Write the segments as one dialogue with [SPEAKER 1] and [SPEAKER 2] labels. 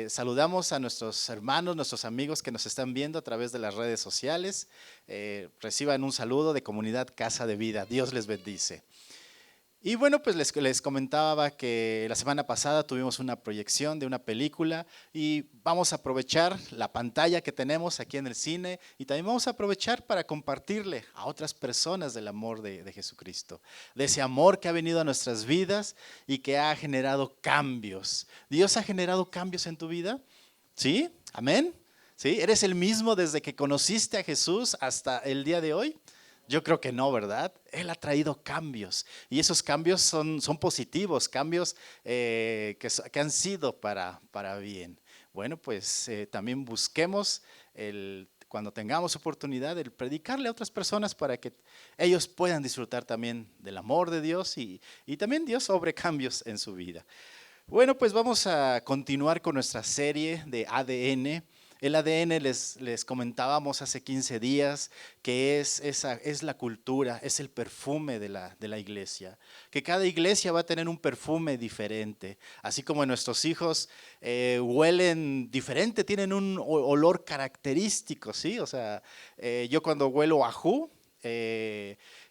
[SPEAKER 1] Saludamos a nuestros hermanos, nuestros amigos que nos están viendo a través de las redes sociales. Reciban un saludo de Comunidad Casa de Vida. Dios les bendice. Y bueno, pues les comentaba que la semana pasada tuvimos una proyección de una película y vamos a aprovechar la pantalla que tenemos aquí en el cine y también vamos a aprovechar para compartirle a otras personas del amor de Jesucristo, de ese amor que ha venido a nuestras vidas y que ha generado cambios. ¿Dios ha generado cambios en tu vida? ¿Sí? ¿Amén? ¿Sí? ¿Eres el mismo desde que conociste a Jesús hasta el día de hoy? Yo creo que no, ¿verdad? Él ha traído cambios y esos cambios son positivos, cambios que han sido para bien. Bueno, pues también busquemos cuando tengamos oportunidad el predicarle a otras personas para que ellos puedan disfrutar también del amor de Dios y también Dios obre cambios en su vida. Bueno, pues vamos a continuar con nuestra serie de ADN. El ADN les comentábamos hace 15 días que es la cultura, es el perfume de la iglesia. Que cada iglesia va a tener un perfume diferente. Así como nuestros hijos huelen diferente, tienen un olor característico, ¿sí? O sea, yo cuando huelo ajú,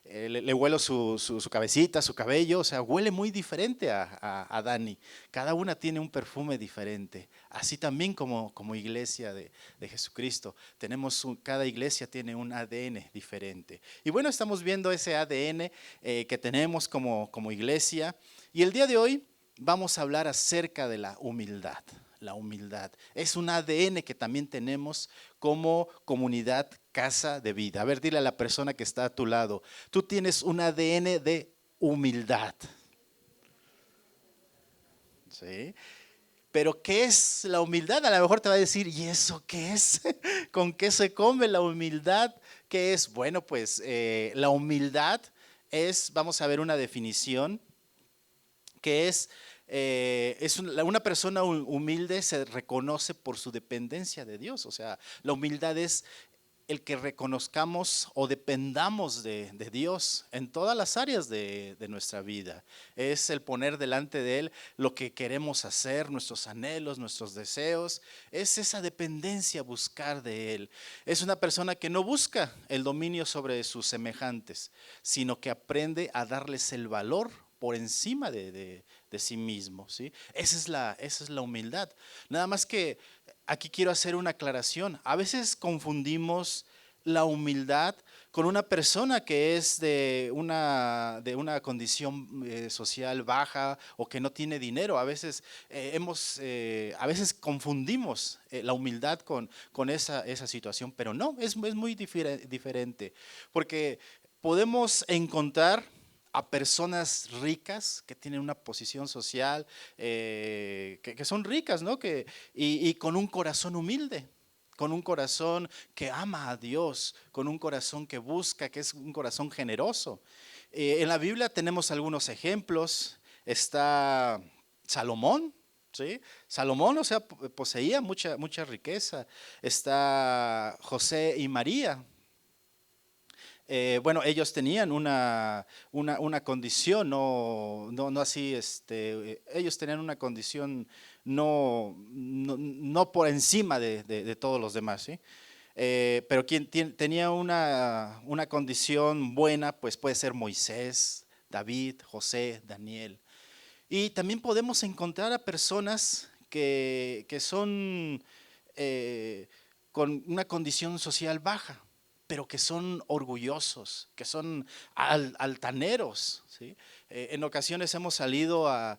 [SPEAKER 1] le huelo su cabecita, su cabello, o sea, huele muy diferente a Dani. Cada una tiene un perfume diferente. Así también como iglesia de Jesucristo. Cada iglesia tiene un ADN diferente. Y bueno, estamos viendo ese ADN que tenemos como iglesia. Y el día de hoy vamos a hablar acerca de la humildad. La humildad es un ADN que también tenemos como comunidad Casa de Vida. A ver, dile a la persona que está a tu lado, tú tienes un ADN de humildad. ¿Sí? Pero ¿qué es la humildad? A lo mejor te va a decir, ¿y eso qué es? ¿Con qué se come la humildad? ¿Qué es? Bueno, pues la humildad vamos a ver una definición, que una persona humilde se reconoce por su dependencia de Dios. O sea, la humildad es el que reconozcamos o dependamos de Dios en todas las áreas de nuestra vida. Es el poner delante de Él lo que queremos hacer, nuestros anhelos, nuestros deseos. Es esa dependencia, buscar de Él. Es una persona que no busca el dominio sobre sus semejantes, sino que aprende a darles el valor por encima de sí mismo, ¿sí? Esa es la humildad. Nada más que aquí quiero hacer una aclaración. A veces confundimos la humildad con una persona que es de una condición social baja o que no tiene dinero. A veces confundimos la humildad con esa situación, pero no, es muy diferente, porque podemos encontrar a personas ricas que tienen una posición social, que son ricas, ¿no? Y con un corazón humilde, con un corazón que ama a Dios, con un corazón que busca, que es un corazón generoso. En la Biblia tenemos algunos ejemplos. Está Salomón, ¿sí? Salomón, o sea, poseía mucha riqueza. Está José y María. Bueno, ellos tenían una condición, no así, ellos tenían una condición no por encima de todos los demás, ¿sí? Pero quien tenía una condición buena, pues puede ser Moisés, David, José, Daniel. Y también podemos encontrar a personas que son con una condición social baja, pero que son orgullosos, que son altaneros, ¿sí? En ocasiones hemos salido a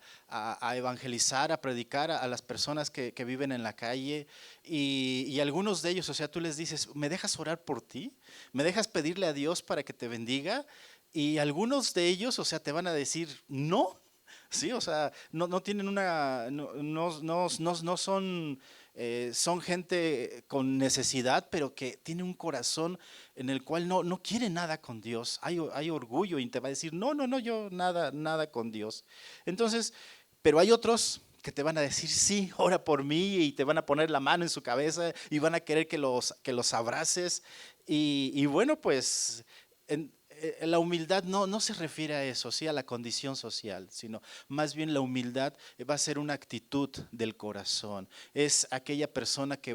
[SPEAKER 1] evangelizar, a predicar a las personas que viven en la calle y algunos de ellos, o sea, tú les dices, ¿me dejas orar por ti? ¿Me dejas pedirle a Dios para que te bendiga? Y algunos de ellos, o sea, te van a decir, no. Sí, o sea, no tienen no son, son gente con necesidad, pero que tiene un corazón en el cual no quiere nada con Dios. Hay orgullo y te va a decir, no, yo nada con Dios. Entonces, pero hay otros que te van a decir, sí, ora por mí, y te van a poner la mano en su cabeza y van a querer que los abraces. Y bueno, pues la humildad no se refiere a eso, ¿sí? A la condición social, sino más bien la humildad va a ser una actitud del corazón. Es aquella persona que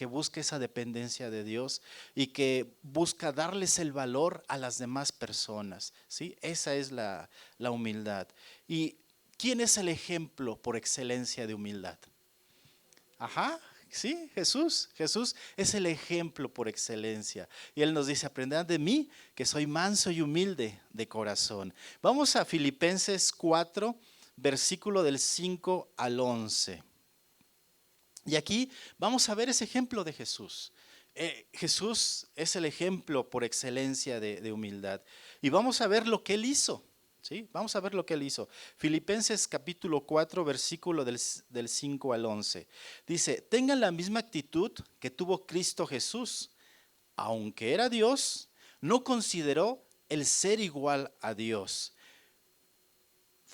[SPEAKER 1] busca esa dependencia de Dios y que busca darles el valor a las demás personas, ¿sí? Esa es la humildad. ¿Y quién es el ejemplo por excelencia de humildad? Ajá, sí, Jesús. Jesús es el ejemplo por excelencia. Y Él nos dice, aprended de mí, que soy manso y humilde de corazón. Vamos a Filipenses 4, versículo del 5 al 11. Y aquí vamos a ver ese ejemplo de Jesús. Jesús es el ejemplo por excelencia de humildad. Y vamos a ver lo que Él hizo. ¿Sí? Vamos a ver lo que Él hizo. Filipenses capítulo 4, versículo del 5 al 11. Dice, tengan la misma actitud que tuvo Cristo Jesús. Aunque era Dios, no consideró el ser igual a Dios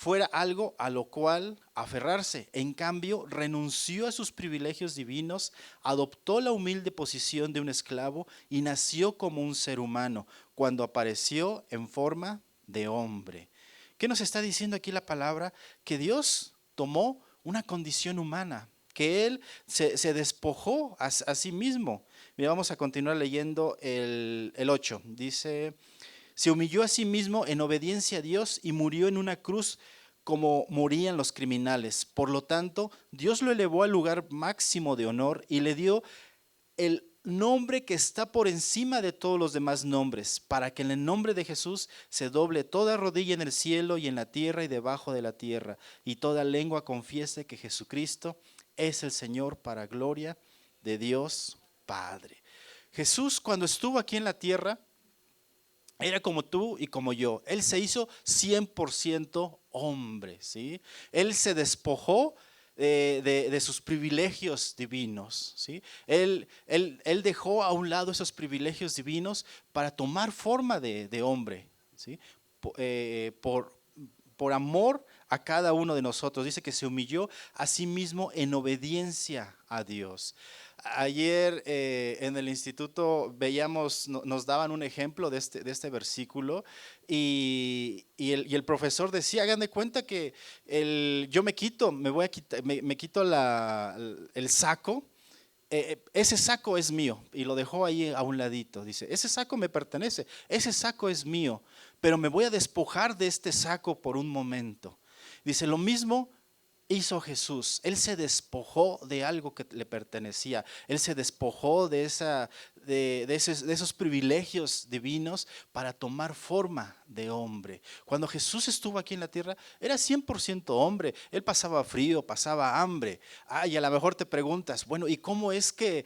[SPEAKER 1] fuera algo a lo cual aferrarse. En cambio, renunció a sus privilegios divinos, adoptó la humilde posición de un esclavo y nació como un ser humano cuando apareció en forma de hombre. ¿Qué nos está diciendo aquí la palabra? Que Dios tomó una condición humana, que Él se despojó a sí mismo. Mira, vamos a continuar leyendo el 8. Dice, se humilló a sí mismo en obediencia a Dios y murió en una cruz como morían los criminales. Por lo tanto, Dios lo elevó al lugar máximo de honor y le dio el nombre que está por encima de todos los demás nombres, para que en el nombre de Jesús se doble toda rodilla en el cielo y en la tierra y debajo de la tierra, y toda lengua confiese que Jesucristo es el Señor, para gloria de Dios Padre. Jesús, cuando estuvo aquí en la tierra, era como tú y como yo. Él se hizo 100% hombre, ¿sí? Él se despojó de sus privilegios divinos, ¿sí? Él dejó a un lado esos privilegios divinos para tomar forma de hombre, ¿sí? Por amor a cada uno de nosotros. Dice que se humilló a sí mismo en obediencia a Dios. Ayer en el instituto veíamos, nos daban un ejemplo de este versículo y el profesor decía, hagan de cuenta que yo me quito el saco. Ese saco es mío, y lo dejó ahí a un ladito. Dice, ese saco me pertenece, ese saco es mío, pero me voy a despojar de este saco por un momento. Dice, lo mismo hizo Jesús. Él se despojó de algo que le pertenecía. Él se despojó de esos privilegios divinos para tomar forma de hombre. Cuando Jesús estuvo aquí en la tierra, era 100% hombre. Él pasaba frío, pasaba hambre. Y a lo mejor te preguntas, bueno, ¿y cómo es que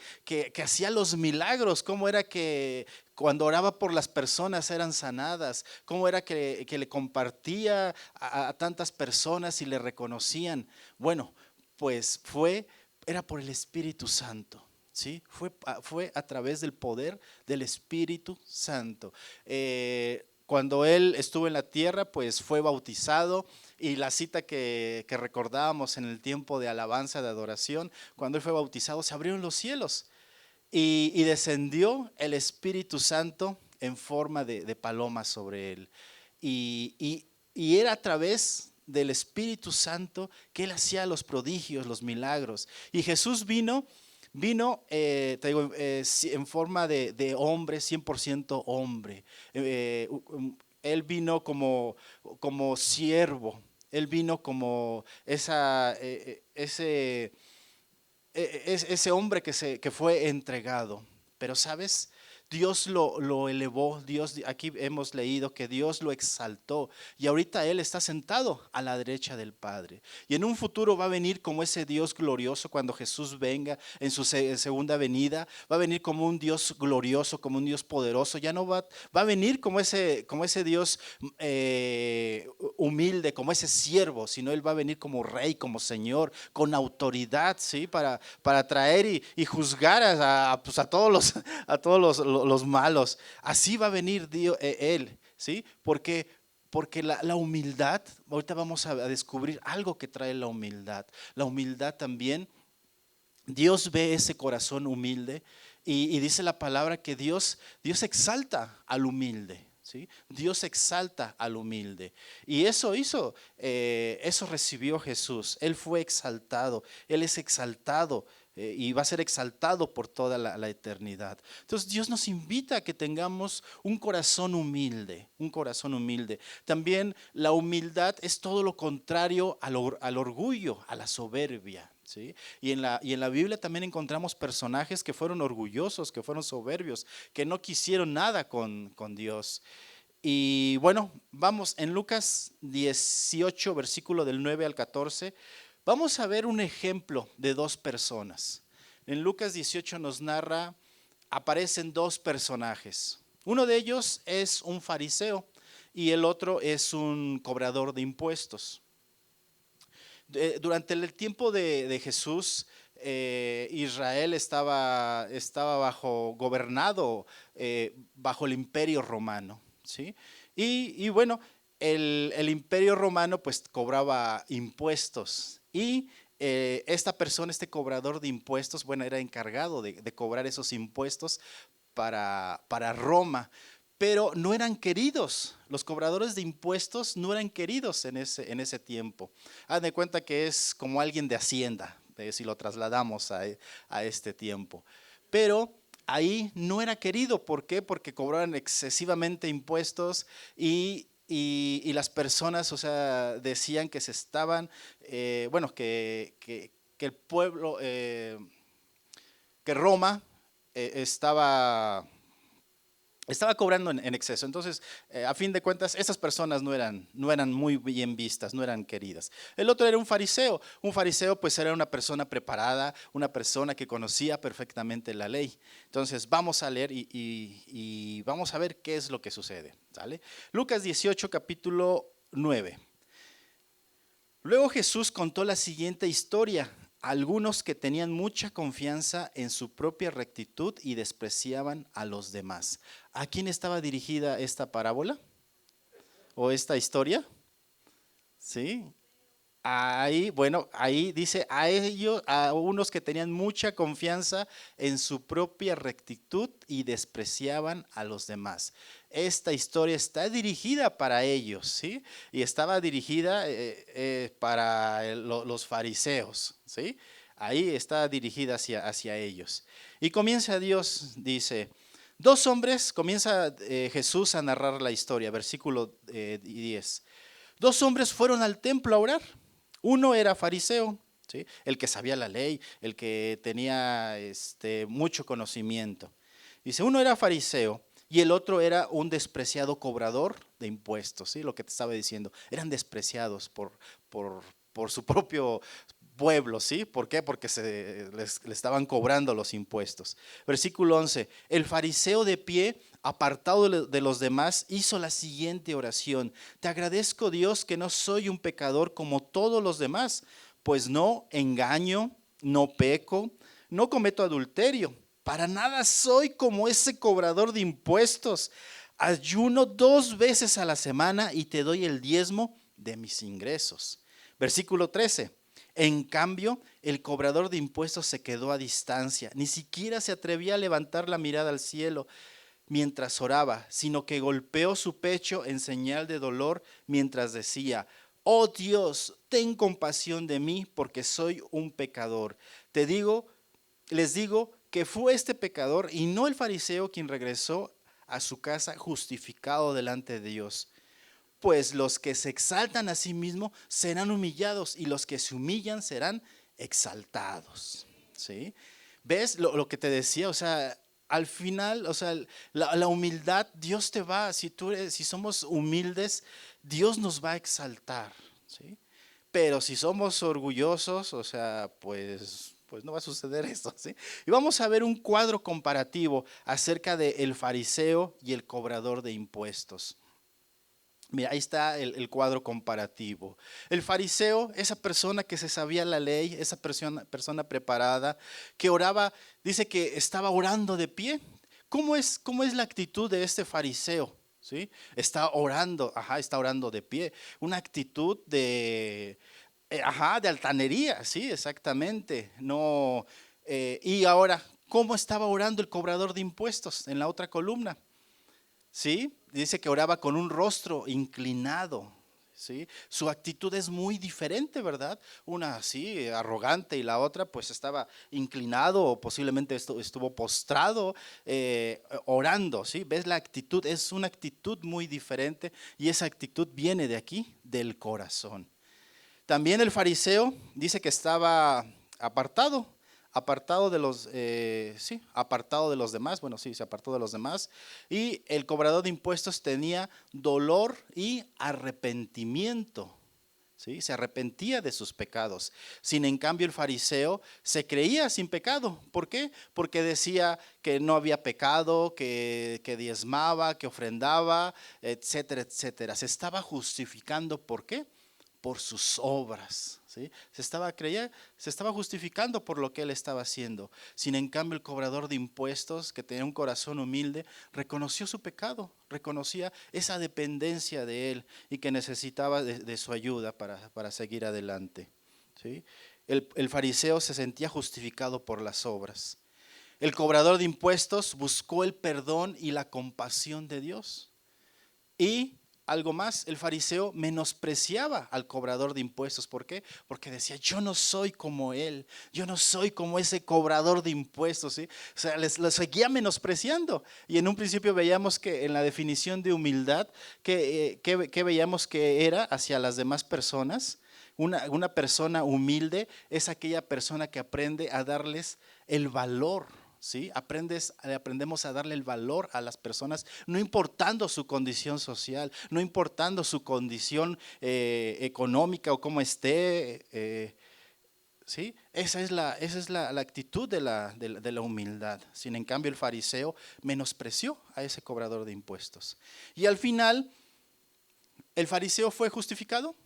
[SPEAKER 1] hacía los milagros? ¿Cómo era que cuando oraba por las personas eran sanadas? ¿Cómo era que le compartía a tantas personas y le reconocían? Bueno, pues era por el Espíritu Santo. ¿Sí? Fue a través del poder del Espíritu Santo. Cuando Él estuvo en la tierra, pues fue bautizado, y la cita que recordábamos en el tiempo de alabanza, de adoración, cuando Él fue bautizado, se abrieron los cielos y descendió el Espíritu Santo en forma de paloma sobre Él. Y era a través del Espíritu Santo que Él hacía los prodigios, los milagros. Y Jesús vino, te digo, en forma de hombre, 100% hombre. Él vino como siervo. Él vino como ese hombre que fue entregado. Pero ¿sabes? Dios lo elevó. Aquí hemos leído que Dios lo exaltó, y ahorita Él está sentado a la derecha del Padre. Y en un futuro va a venir como ese Dios glorioso. Cuando Jesús venga en su segunda venida, va a venir como un Dios glorioso, como un Dios poderoso. Ya no va a venir como ese Dios humilde, como ese siervo, sino Él va a venir como rey, como Señor, con autoridad, ¿sí? Para traer y juzgar pues a todos los malos. Así va a venir Él, ¿sí? Porque la humildad, ahorita vamos a descubrir algo que trae la humildad. La humildad también, Dios ve ese corazón humilde, y dice la palabra que Dios exalta al humilde. ¿sí? Dios exalta al humilde. Y eso recibió Jesús. Él fue exaltado, Él es exaltado y va a ser exaltado por toda la eternidad. Entonces Dios nos invita a que tengamos un corazón humilde, un corazón humilde. También la humildad es todo lo contrario al orgullo, a la soberbia. ¿Sí? Y en la Biblia también encontramos personajes que fueron orgullosos, que fueron soberbios, que no quisieron nada con Dios. Y bueno, vamos en Lucas 18, versículo del 9 al 14, vamos a ver un ejemplo de dos personas. En Lucas 18 nos narra, aparecen dos personajes. Uno de ellos es un fariseo y el otro es un cobrador de impuestos. Durante el tiempo de Jesús, Israel estaba gobernado bajo el imperio romano, ¿sí? Y bueno, el imperio romano pues cobraba impuestos y esta persona, este cobrador de impuestos, bueno, era encargado de cobrar esos impuestos para Roma, pero no eran queridos. Los cobradores de impuestos no eran queridos en ese tiempo. Haz de cuenta que es como alguien de Hacienda, si lo trasladamos a este tiempo. Pero ahí no era querido. ¿Por qué? Porque cobraban excesivamente impuestos y las personas, o sea, decían que se estaban, bueno, que el pueblo, que Roma estaba cobrando en exceso. Entonces, a fin de cuentas, esas personas no eran muy bien vistas, no eran queridas. El otro era un fariseo. Un fariseo pues era una persona preparada, una persona que conocía perfectamente la ley. Entonces, vamos a leer y vamos a ver qué es lo que sucede. ¿Sale? Lucas 18, capítulo 9. Luego Jesús contó la siguiente historia. Algunos que tenían mucha confianza en su propia rectitud y despreciaban a los demás. ¿A quién estaba dirigida esta parábola o esta historia? ¿Sí? Ahí, bueno, ahí dice a ellos, a unos que tenían mucha confianza en su propia rectitud y despreciaban a los demás. Esta historia está dirigida para ellos, ¿sí? Y estaba dirigida para los fariseos, ¿sí? Ahí está dirigida hacia ellos. Y comienza Dios, dice, dos hombres, comienza Jesús a narrar la historia, versículo 10. Dos hombres fueron al templo a orar. Uno era fariseo, ¿sí? El que sabía la ley, el que tenía mucho conocimiento. Dice, uno era fariseo y el otro era un despreciado cobrador de impuestos, ¿sí? Lo que te estaba diciendo, eran despreciados por su propio pueblo, ¿sí? ¿Por qué? Porque le estaban cobrando los impuestos. Versículo 11, el fariseo de pie, apartado de los demás, hizo la siguiente oración: te agradezco, Dios, que no soy un pecador como todos los demás, pues no engaño, no peco, no cometo adulterio, para nada soy como ese cobrador de impuestos. Ayuno 2 veces a la semana y te doy el diezmo de mis ingresos. Versículo 13. En cambio, el cobrador de impuestos se quedó a distancia, ni siquiera se atrevía a levantar la mirada al cielo mientras oraba, sino que golpeó su pecho en señal de dolor mientras decía: oh Dios, ten compasión de mí porque soy un pecador. Les digo que fue este pecador y no el fariseo quien regresó a su casa justificado delante de Dios. Pues los que se exaltan a sí mismos serán humillados y los que se humillan serán exaltados. ¿Sí? ¿Ves lo que te decía? O sea, al final, o sea, la humildad, Dios te va, si somos humildes, Dios nos va a exaltar. ¿Sí? Pero si somos orgullosos, o sea, pues no va a suceder esto, ¿sí? Y vamos a ver un cuadro comparativo acerca del fariseo y el cobrador de impuestos. Mira, ahí está el cuadro comparativo. El fariseo, esa persona que se sabía la ley, esa persona preparada, que oraba, dice que estaba orando de pie. ¿Cómo es la actitud de este fariseo? ¿Sí? Está orando de pie. Una actitud de altanería, sí, exactamente. No, y ahora, ¿cómo estaba orando el cobrador de impuestos en la otra columna? ¿sí? Dice que oraba con un rostro inclinado, ¿sí? Su actitud es muy diferente, ¿verdad? Una así, arrogante, y la otra pues estaba inclinado o posiblemente estuvo postrado, orando, ¿sí? ¿Ves la actitud? Es una actitud muy diferente y esa actitud viene de aquí, del corazón. También el fariseo dice que estaba apartado, apartado de los, sí, apartado de los demás, bueno, sí, se apartó de los demás. Y el cobrador de impuestos tenía dolor y arrepentimiento, ¿sí? Se arrepentía de sus pecados. Sin en cambio el fariseo se creía sin pecado. ¿Por qué? Porque decía que no había pecado, que diezmaba, que ofrendaba, etcétera, etcétera. Se estaba justificando. ¿Por qué? Por sus obras, ¿sí? Se estaba justificando por lo que él estaba haciendo. Sin en cambio el cobrador de impuestos, que tenía un corazón humilde, reconoció su pecado, reconocía esa dependencia de él y que necesitaba de su ayuda para seguir adelante, ¿sí? El fariseo se sentía justificado por las obras. El cobrador de impuestos buscó el perdón y la compasión de Dios. Y algo más, el fariseo menospreciaba al cobrador de impuestos. ¿Por qué? Porque decía, yo no soy como él, yo no soy como ese cobrador de impuestos, ¿sí? O sea, lo seguía menospreciando. Y en un principio veíamos que en la definición de humildad, que veíamos que era hacia las demás personas. Una persona humilde es aquella persona que aprende a darles el valor, ¿sí? Aprendemos a darle el valor a las personas, no importando su condición social, no importando su condición económica o cómo esté, ¿sí? Esa es la actitud de la humildad. Sin en cambio el fariseo menospreció a ese cobrador de impuestos. Y al final, ¿el fariseo fue justificado?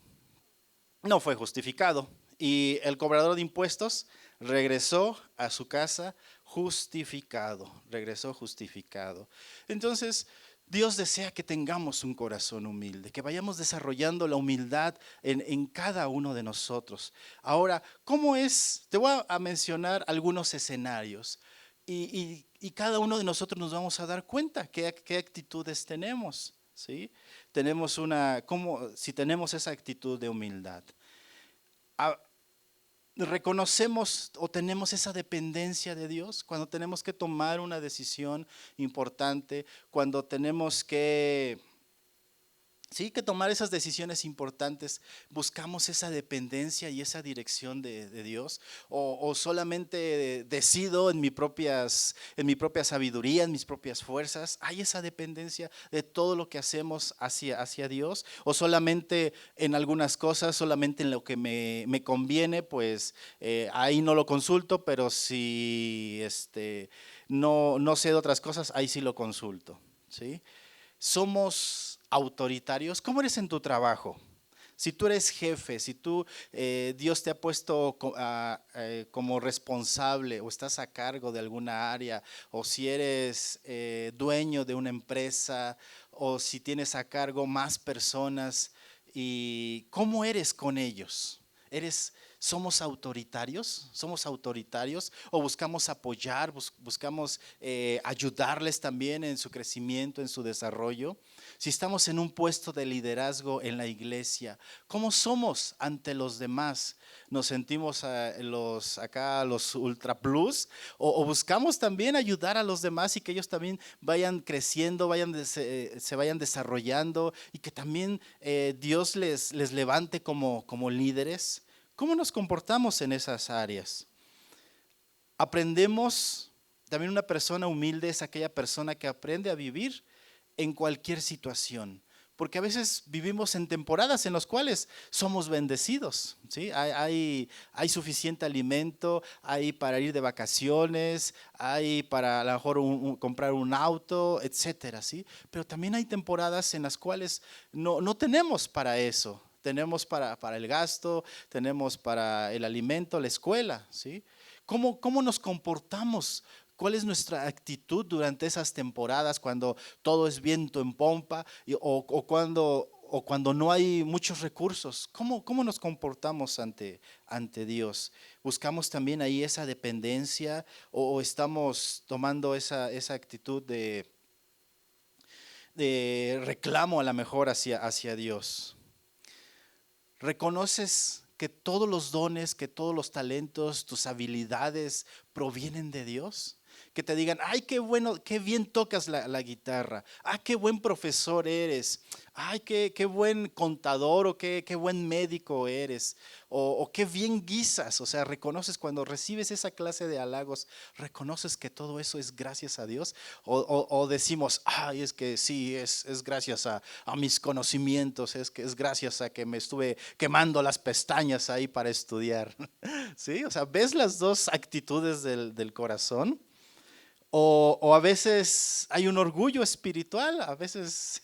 [SPEAKER 1] No fue justificado. Y el cobrador de impuestos regresó a su casa justificado, regresó justificado. Entonces, Dios desea que tengamos un corazón humilde, que vayamos desarrollando la humildad en cada uno de nosotros. Ahora, ¿cómo es? Te voy a mencionar algunos escenarios y cada uno de nosotros nos vamos a dar cuenta qué actitudes tenemos, ¿sí? Si tenemos esa actitud de humildad. A- Reconocemos o tenemos esa dependencia de Dios cuando tenemos que tomar una decisión importante, cuando tenemos que tomar esas decisiones importantes, buscamos esa dependencia y esa dirección de Dios, o solamente decido en mi propia sabiduría, en mis propias fuerzas. Hay esa dependencia de todo lo que hacemos hacia Dios, o solamente en algunas cosas, solamente en lo que me conviene, pues ahí no lo consulto, pero si no sé de otras cosas, ahí sí lo consulto, ¿sí? Somos autoritarios. ¿Cómo eres en tu trabajo? Si tú eres jefe, si Dios te ha puesto como responsable o estás a cargo de alguna área, o si eres dueño de una empresa, o si tienes a cargo más personas, ¿y cómo eres con ellos? ¿Somos autoritarios o buscamos apoyar, buscamos ayudarles también en su crecimiento, en su desarrollo? Si estamos en un puesto de liderazgo en la iglesia, ¿cómo somos ante los demás? ¿Nos sentimos los ultra plus o buscamos también ayudar a los demás y que ellos también vayan creciendo, se vayan desarrollando y que también Dios les levante como líderes? ¿Cómo nos comportamos en esas áreas? Aprendemos, también una persona humilde es aquella persona que aprende a vivir en cualquier situación, porque a veces vivimos en temporadas en las cuales somos bendecidos, ¿sí? Hay suficiente alimento, hay para ir de vacaciones, hay para a lo mejor comprar un auto, etcétera, ¿sí? Pero también hay temporadas en las cuales no tenemos para eso. Tenemos para el gasto, tenemos para el alimento, la escuela, ¿sí? ¿Cómo nos comportamos? ¿Cuál es nuestra actitud durante esas temporadas cuando todo es viento en pompa o cuando no hay muchos recursos? ¿Cómo nos comportamos ante Dios? ¿Buscamos también ahí esa dependencia o estamos tomando esa actitud reclamo a lo mejor hacia Dios. ¿Reconoces que todos los dones, que todos los talentos, tus habilidades provienen de Dios? Que te digan, ay, qué bueno, qué bien tocas la guitarra. Ah, qué buen profesor eres. Ay, qué buen contador o qué buen médico eres. O qué bien guisas. O sea, reconoces cuando recibes esa clase de halagos, reconoces que todo eso es gracias a Dios. O decimos, ay, es que sí, es gracias a mis conocimientos, es que es gracias a que me estuve quemando las pestañas ahí para estudiar. ¿Sí? O sea, ¿ves las dos actitudes del corazón? O a veces hay un orgullo espiritual, a veces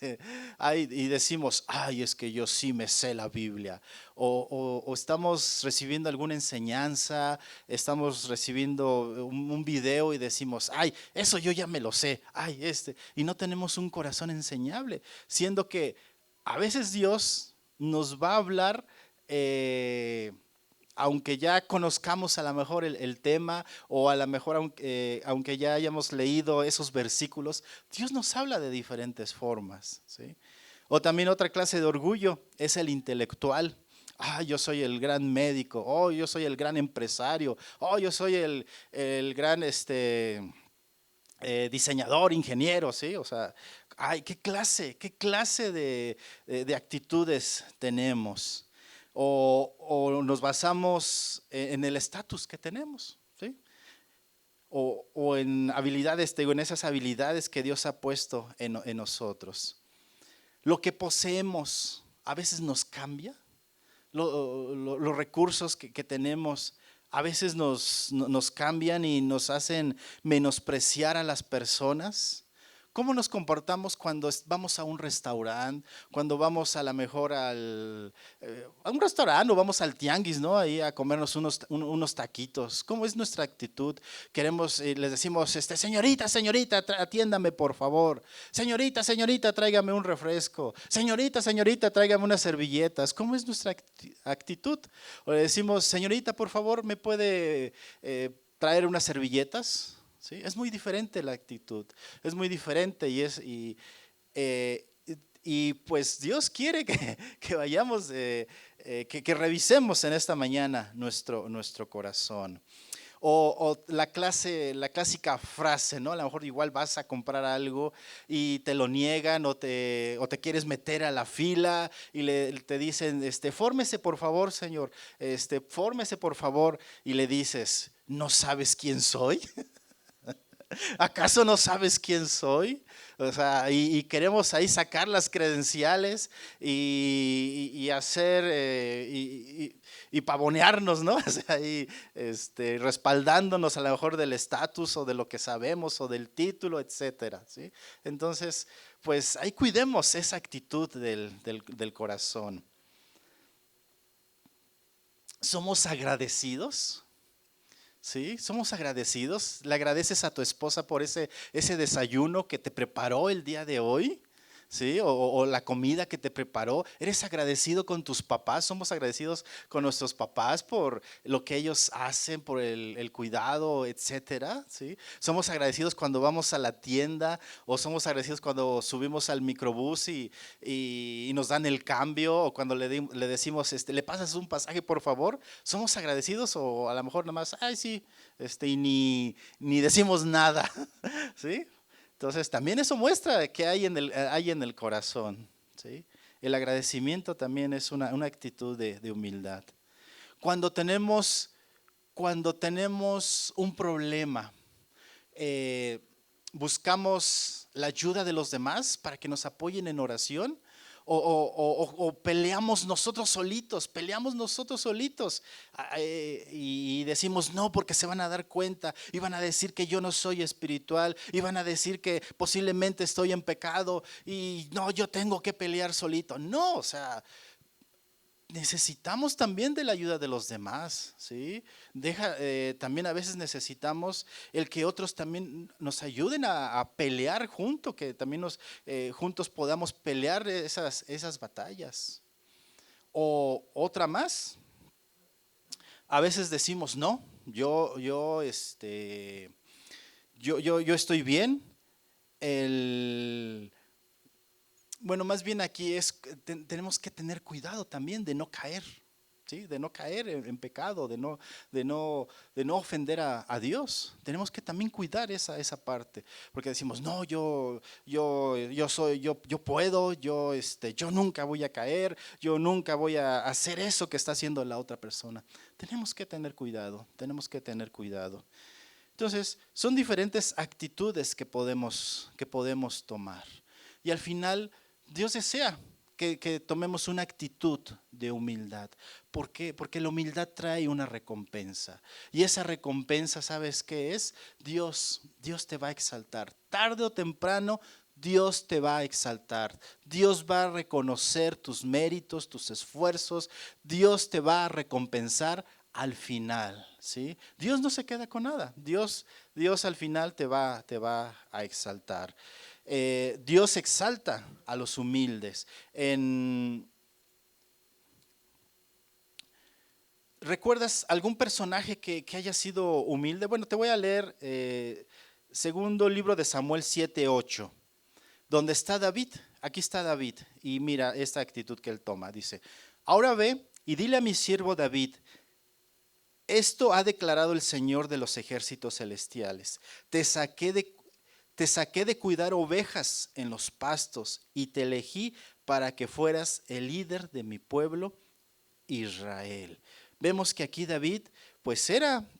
[SPEAKER 1] y decimos, ay, es que yo sí me sé la Biblia. O estamos recibiendo alguna enseñanza, estamos recibiendo un video y decimos, ay, eso yo ya me lo sé, ay, y no tenemos un corazón enseñable, siendo que a veces Dios nos va a hablar. Aunque ya conozcamos a lo mejor el tema o a lo mejor aunque ya hayamos leído esos versículos, Dios nos habla de diferentes formas, ¿sí? O también otra clase de orgullo es el intelectual. Ah, yo soy el gran médico, oh, yo soy el gran empresario, oh, yo soy el gran diseñador, ingeniero, ¿sí? O sea, ay, qué clase de actitudes tenemos. O nos basamos en el estatus que tenemos, ¿sí? O en habilidades, digo, en esas habilidades que Dios ha puesto en nosotros. Lo que poseemos a veces nos cambia. Los recursos que tenemos a veces nos cambian y nos hacen menospreciar a las personas. ¿Cómo nos comportamos cuando vamos a un restaurante, cuando vamos a lo mejor a un restaurante o vamos al tianguis, ¿no? Ahí a comernos unos taquitos. ¿Cómo es nuestra actitud? Queremos, les decimos, señorita, señorita, atiéndame por favor. Señorita, señorita, tráigame un refresco. Señorita, señorita, tráigame unas servilletas. ¿Cómo es nuestra actitud? O le decimos, señorita, por favor, ¿me puede traer unas servilletas? ¿Sí? Es muy diferente la actitud, es muy diferente eh, pues Dios quiere que vayamos, que revisemos en esta mañana nuestro corazón. O la clásica frase, ¿no? A lo mejor igual vas a comprar algo y te lo niegan o te quieres meter a la fila y te dicen, fórmese por favor, señor, fórmese por favor, y le dices, ¿no sabes quién soy? ¿Acaso no sabes quién soy? O sea, y queremos ahí sacar las credenciales y hacer y pavonearnos, ¿no? O sea, ahí respaldándonos a lo mejor del estatus o de lo que sabemos o del título, etcétera, ¿sí? Entonces, pues ahí cuidemos esa actitud del corazón. ¿Somos agradecidos? Sí, somos agradecidos. Le agradeces a tu esposa por ese desayuno que te preparó el día de hoy, ¿sí? O la comida que te preparó. ¿Eres agradecido con tus papás? Somos agradecidos con nuestros papás por lo que ellos hacen, por el cuidado, etcétera, ¿sí? Somos agradecidos cuando vamos a la tienda o somos agradecidos cuando subimos al microbús y nos dan el cambio o cuando le decimos, ¿le pasas un pasaje por favor? ¿Somos agradecidos o a lo mejor nada más, ay sí, y ni decimos nada, ¿sí? Entonces también eso muestra que hay en el corazón, ¿sí? El agradecimiento también es una actitud de humildad. Cuando tenemos, cuando tenemos un problema, eh, buscamos la ayuda de los demás para que nos apoyen en oración o peleamos nosotros solitos y decimos no porque se van a dar cuenta y van a decir que yo no soy espiritual y van a decir que posiblemente estoy en pecado y no, yo tengo que pelear solito. No, o sea, necesitamos también de la ayuda de los demás, ¿sí? También a veces necesitamos el que otros también nos ayuden a pelear juntos, que también juntos podamos pelear esas batallas. O otra más, a veces decimos, no, yo estoy bien, el, Bueno, más bien aquí es, tenemos que tener cuidado también de no caer, ¿sí? De no caer en pecado, de no ofender a Dios. Tenemos que también cuidar esa parte, porque decimos, no, yo puedo, yo nunca voy a caer, yo nunca voy a hacer eso que está haciendo la otra persona. Tenemos que tener cuidado, tenemos que tener cuidado. Entonces, son diferentes actitudes que podemos tomar. Y al final, Dios desea que tomemos una actitud de humildad. ¿Por qué? Porque la humildad trae una recompensa. Y esa recompensa, ¿sabes qué es? Dios te va a exaltar. Tarde o temprano, Dios te va a exaltar. Dios va a reconocer tus méritos, tus esfuerzos. Dios te va a recompensar al final, ¿sí? Dios no se queda con nada. Dios al final te va a exaltar. Dios exalta a los humildes. ¿Recuerdas algún personaje que haya sido humilde? Bueno, te voy a leer segundo libro de Samuel 7:8, donde está David. Aquí está David. Y mira esta actitud que él toma. Dice, ahora ve y dile a mi siervo David, esto ha declarado el Señor de los ejércitos celestiales. Te saqué de cuidar ovejas en los pastos y te elegí para que fueras el líder de mi pueblo Israel. Vemos que aquí David pues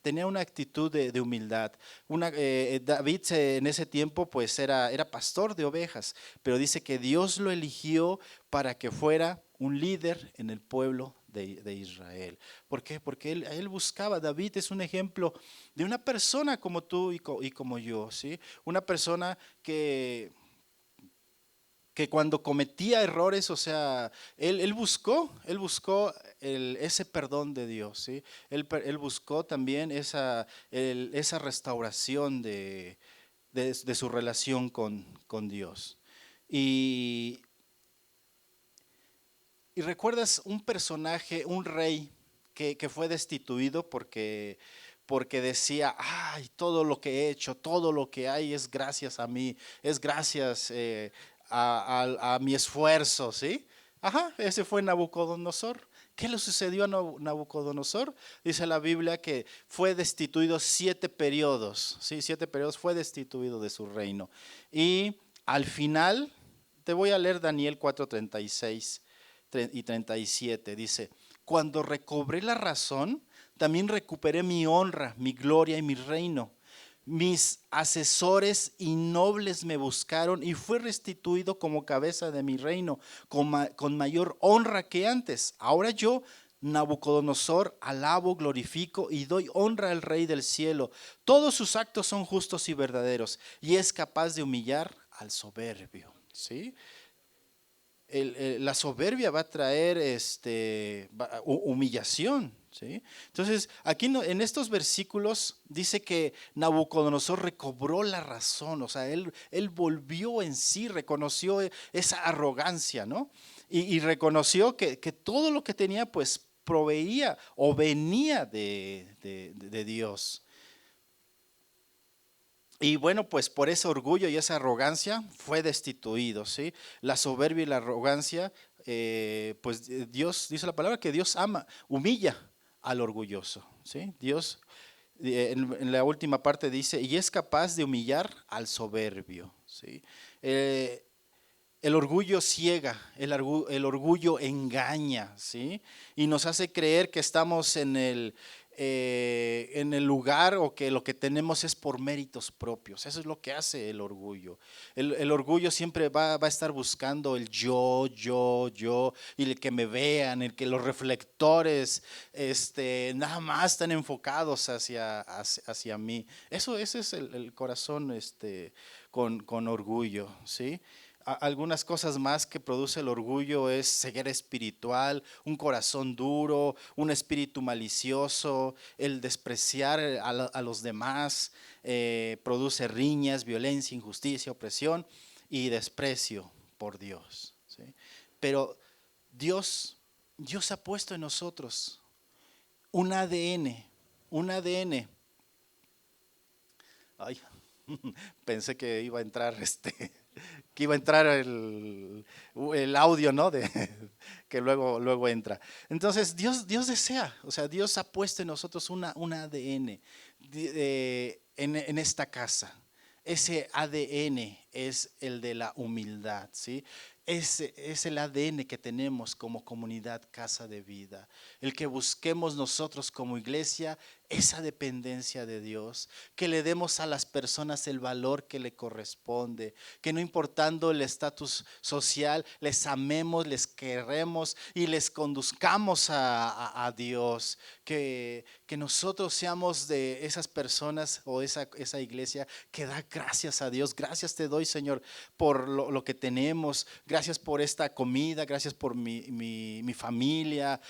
[SPEAKER 1] tenía una actitud de humildad. David en ese tiempo pues era pastor de ovejas, pero dice que Dios lo eligió para que fuera un líder en el pueblo de Israel. ¿Por qué? Porque él buscaba, David es un ejemplo de una persona como tú y como yo, ¿sí? Una persona que cuando cometía errores, o sea, él buscó ese perdón de Dios, ¿sí? Él buscó también esa restauración de su relación con Dios. Y, y recuerdas un personaje, un rey que fue destituido porque decía, ay, todo lo que he hecho, todo lo que hay es gracias a mí, es gracias a mi esfuerzo, ¿sí? Ajá, ese fue Nabucodonosor. ¿Qué le sucedió a Nabucodonosor? Dice la Biblia que fue destituido 7 periodos, ¿sí? 7 periodos fue destituido de su reino. Y al final, te voy a leer Daniel 4:36 y 37, dice, cuando recobré la razón, también recuperé mi honra, mi gloria y mi reino. Mis asesores y nobles me buscaron y fui restituido como cabeza de mi reino, con mayor honra que antes. Ahora yo, Nabucodonosor, alabo, glorifico y doy honra al Rey del cielo. Todos sus actos son justos y verdaderos y es capaz de humillar al soberbio. ¿Sí? La soberbia va a traer humillación. ¿Sí? Entonces, aquí en estos versículos dice que Nabucodonosor recobró la razón, o sea, él volvió en sí, reconoció esa arrogancia, ¿no? Y reconoció que todo lo que tenía, pues proveía o venía de Dios. Y bueno, pues por ese orgullo y esa arrogancia fue destituido, ¿sí? La soberbia y la arrogancia, pues Dios, dice la palabra que Dios ama, humilla al orgulloso, ¿sí? Dios en la última parte dice, y es capaz de humillar al soberbio, ¿sí? El orgullo ciega, el orgullo engaña, ¿sí? Y nos hace creer que estamos en el lugar o que lo que tenemos es por méritos propios. Eso es lo que hace el orgullo. El orgullo siempre va a estar buscando el yo, y el que me vean, el que los reflectores nada más están enfocados hacia mí. Ese es el corazón con orgullo, ¿sí? Algunas cosas más que produce el orgullo es ceguera espiritual, un corazón duro, un espíritu malicioso, el despreciar a los demás, produce riñas, violencia, injusticia, opresión y desprecio por Dios, ¿sí? Pero Dios, Dios ha puesto en nosotros un ADN, un ADN. Ay, pensé que iba a entrar que iba a entrar el audio, ¿no? Que luego entra. Entonces, Dios desea, o sea, Dios ha puesto en nosotros un ADN en esta casa. Ese ADN es el de la humildad, ¿sí? Ese es el ADN que tenemos como comunidad Casa de Vida. El que busquemos nosotros como iglesia esa dependencia de Dios, que le demos a las personas el valor que le corresponde, que no importando el estatus social, les amemos, les queremos y les conduzcamos a Dios, que nosotros seamos de esas personas o esa iglesia que da gracias a Dios. Gracias te doy, Señor, por lo que tenemos, gracias por esta comida, gracias por mi familia,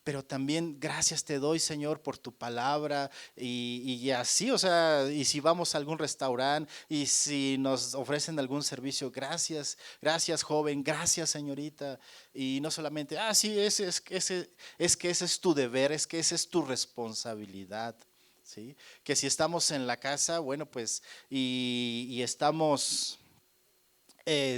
[SPEAKER 1] pero también gracias te doy, Señor, por tu palabra y así, o sea, y si vamos a algún restaurante y si nos ofrecen algún servicio, gracias, gracias joven, gracias señorita, y no solamente, sí, es que ese es tu deber, es que esa es tu responsabilidad. ¿Sí? Que si estamos en la casa, bueno, pues, y estamos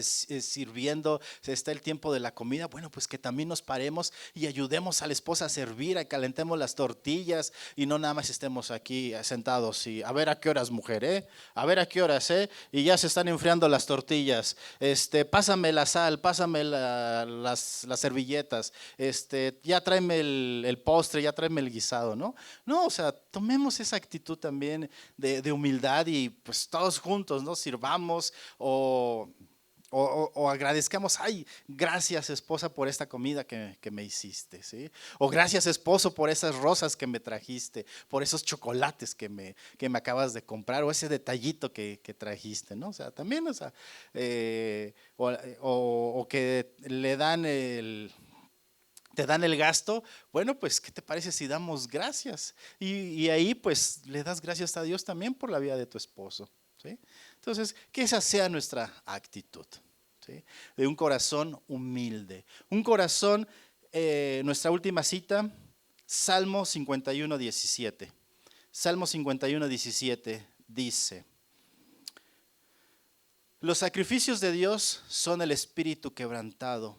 [SPEAKER 1] sirviendo, está el tiempo de la comida, bueno, pues que también nos paremos y ayudemos a la esposa a servir, a calentemos las tortillas y no nada más estemos aquí sentados y a ver a qué horas, mujer, a ver a qué horas, y ya se están enfriando las tortillas, pásame la sal, pásame las servilletas, ya tráeme el postre, ya tráeme el guisado, ¿no? No, o sea, tomemos esa actitud también de humildad y pues todos juntos, ¿no? Sirvamos o agradezcamos, ay, gracias esposa por esta comida que me hiciste, ¿sí? O gracias esposo por esas rosas que me trajiste, por esos chocolates que me acabas de comprar, o ese detallito que trajiste, ¿no? O sea, también, o sea, o que te dan el gasto, bueno, pues, ¿qué te parece si damos gracias? Y ahí, pues, le das gracias a Dios también por la vida de tu esposo, ¿sí? Entonces, que esa sea nuestra actitud, ¿sí? De un corazón humilde. Un corazón, nuestra última cita, Salmo 51, 17. Salmo 51, 17 dice: los sacrificios de Dios son el espíritu quebrantado.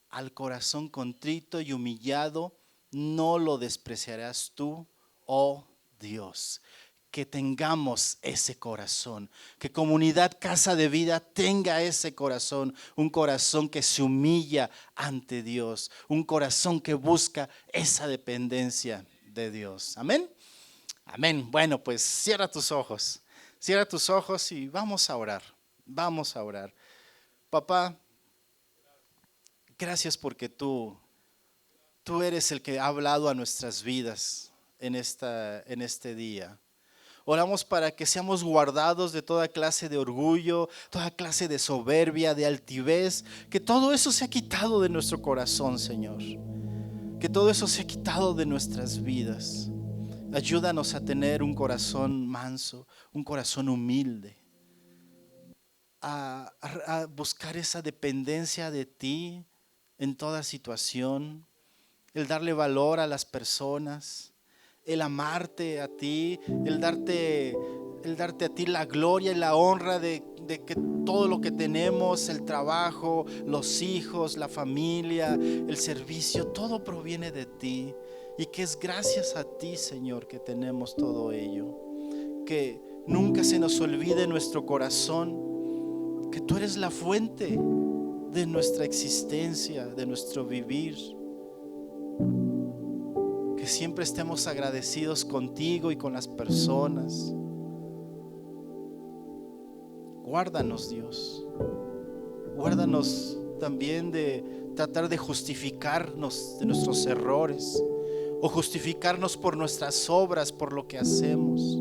[SPEAKER 1] Al corazón contrito y humillado no lo despreciarás tú, oh Dios. Que tengamos ese corazón, que Comunidad Casa de Vida tenga ese corazón, un corazón que se humilla ante Dios, un corazón que busca esa dependencia de Dios. Amén. Amén. Bueno, pues cierra tus ojos y vamos a orar. Vamos a orar. Papá, gracias porque tú eres el que ha hablado a nuestras vidas en este día. Oramos para que seamos guardados de toda clase de orgullo, toda clase de soberbia, de altivez, que todo eso se ha quitado de nuestro corazón, Señor. Que todo eso se ha quitado de nuestras vidas. Ayúdanos a tener un corazón manso, un corazón humilde. A buscar esa dependencia de ti en toda situación, el darle valor a las personas, el amarte a ti, el darte a ti la gloria y la honra de que todo lo que tenemos, el trabajo, los hijos, la familia, el servicio, todo proviene de ti y que es gracias a ti, Señor, que tenemos todo ello. Que nunca se nos olvide nuestro corazón que tú eres la fuente de nuestra existencia, de nuestro vivir. Que siempre estemos agradecidos contigo y con las personas. Guárdanos, Dios. Guárdanos también de tratar de justificarnos de nuestros errores o justificarnos por nuestras obras, por lo que hacemos.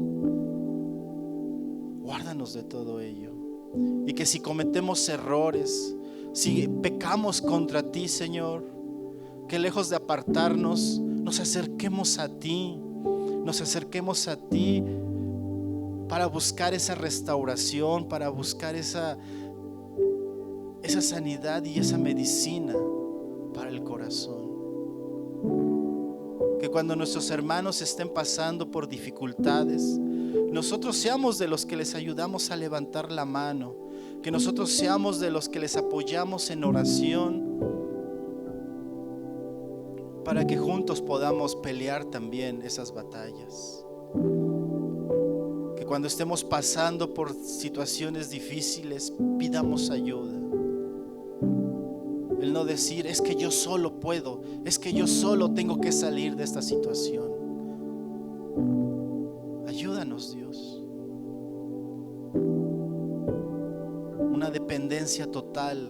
[SPEAKER 1] Guárdanos de todo ello. Y que si cometemos errores, si pecamos contra ti, Señor, que lejos de apartarnos, nos acerquemos a ti, para buscar esa restauración, para buscar esa sanidad y esa medicina para el corazón. Que cuando nuestros hermanos estén pasando por dificultades, nosotros seamos de los que les ayudamos a levantar la mano, que nosotros seamos de los que les apoyamos en oración, para que juntos podamos pelear también esas batallas. Que cuando estemos pasando por situaciones difíciles, pidamos ayuda. El no decir, es que yo solo puedo, es que yo solo tengo que salir de esta situación. Ayúdanos, Dios. Una dependencia total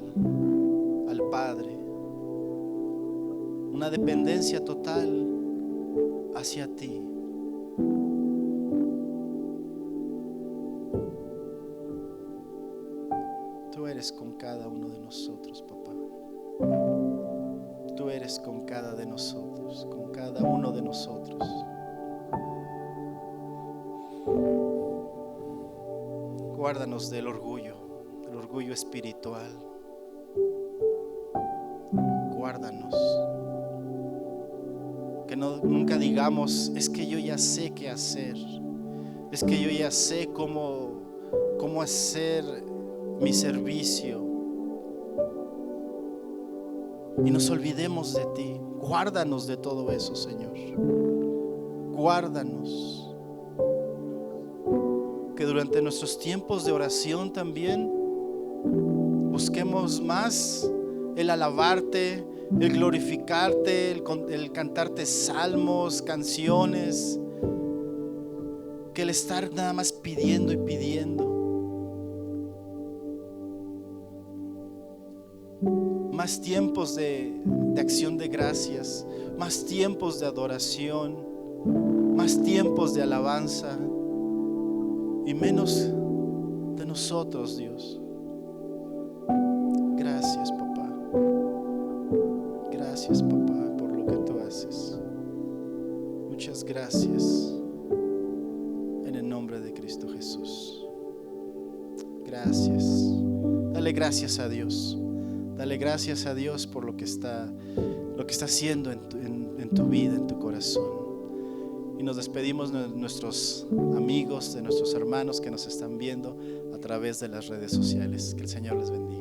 [SPEAKER 1] al Padre. Una dependencia total hacia ti. Tú eres con cada uno de nosotros, papá. Tú eres con cada de nosotros, con cada uno de nosotros. Guárdanos del orgullo espiritual. Guárdanos. Que nunca digamos, es que yo ya sé qué hacer, es que yo ya sé cómo hacer mi servicio, y nos olvidemos de ti. Guárdanos de todo eso, Señor. Guárdanos. Que durante nuestros tiempos de oración también busquemos más el alabarte, el glorificarte, el cantarte salmos, canciones, que el estar nada más pidiendo y pidiendo. Más tiempos de acción de gracias, más tiempos de adoración, más tiempos de alabanza y menos de nosotros, Dios. Gracias, papá. Gracias, papá, por lo que tú haces. Muchas gracias. En el nombre de Cristo Jesús. Gracias. Dale gracias a Dios. Dale gracias a Dios por lo que está haciendo en tu vida, en tu corazón. Y nos despedimos de nuestros amigos, de nuestros hermanos que nos están viendo a través de las redes sociales. Que el Señor les bendiga.